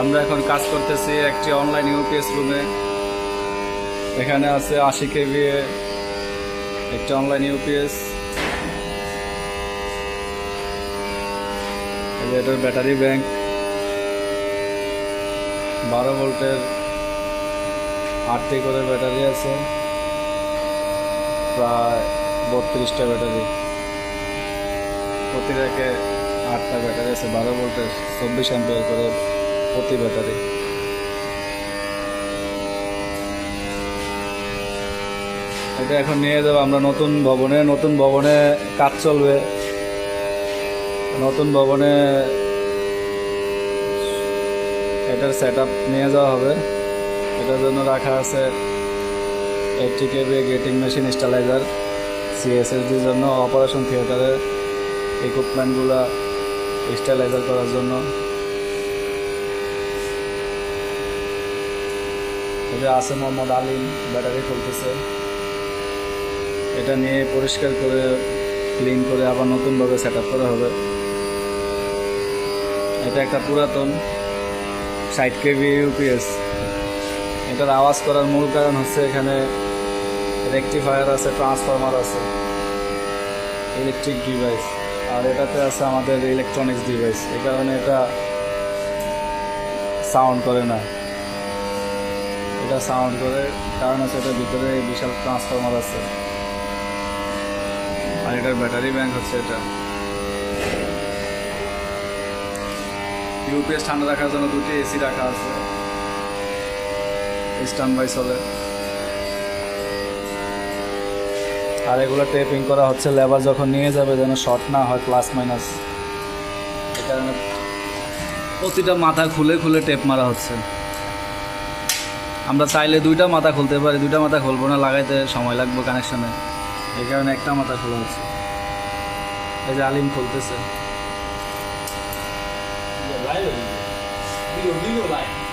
আমরা এখন কাজ করতেছি একটি অনলাইন ইউপিএস রুমে। এখানে আছে 80 কেভিএ একটি অনলাইন ইউপিএস। এটার ব্যাটারি ব্যাংক 12 ভোল্টের 8টি করে ব্যাটারি আছে, প্রায় 32টা ব্যাটারি। প্রতি র্যাকে 8টা ব্যাটারি আছে, 12 ভোল্টের 24 অ্যাম্পিয়ার করে প্রতি ব্যাটারি। এটা এখন নিয়ে যাবো আমরা নতুন ভবনে কাজ চলবে। নতুন ভবনে এটার সেট আপ নিয়ে যাওয়া হবে। এটার জন্য রাখা আছে 80 কেভিএ গেটিং মেশিন স্টেবিলাইজার, সিএসএসডির জন্য অপারেশন থিয়েটারের ইকুইপমেন্টগুলো স্টেবিলাইজার করার জন্য। এটা আছে মোহাম্মদ আলিম, ব্যাটারি খুলতেছে। এটা নিয়ে পরিষ্কার করে ক্লিন করে আবার নতুনভাবে সেট আপ করা হবে। এটা একটা পুরাতন 60 কেভি ইউপিএস। এটার আওয়াজ করার মূল কারণ হচ্ছে এখানে রেকটিফায়ার আছে, ট্রান্সফরমার আছে, ইলেকট্রিক ডিভাইস, আর এটাতে আছে আমাদের ইলেকট্রনিক্স ডিভাইস। এই কারণে এটা সাউন্ড করে না। এটা সাউন্ড করে কারণ আছে এটার ভিতরে বিশাল ট্রান্সফরমার আছে। আর এটার ব্যাটারি ব্যাংক হচ্ছে এটা। ইউপিএস ঠান্ডা রাখার জন্য 2টি এসি রাখা আছে, স্ট্যান্ড বাই চলে। আর এগুলো টেপিং করা হচ্ছে, লেবার যখন নিয়ে যাবে যেন শর্ট না হয়, প্লাস মাইনাস। এই কারণে প্রতিটা মাথা খুলে খুলে টেপ মারা হচ্ছে। আমরা চাইলে 2টা মাথা খুলতে পারি, 2টা মাথা খুলবো না, লাগাইতে সময় লাগবে কানেকশনে। এই কারণে একটা মাথা খোলা হচ্ছে। এই যে আলিম খুলতেছে। Live video live.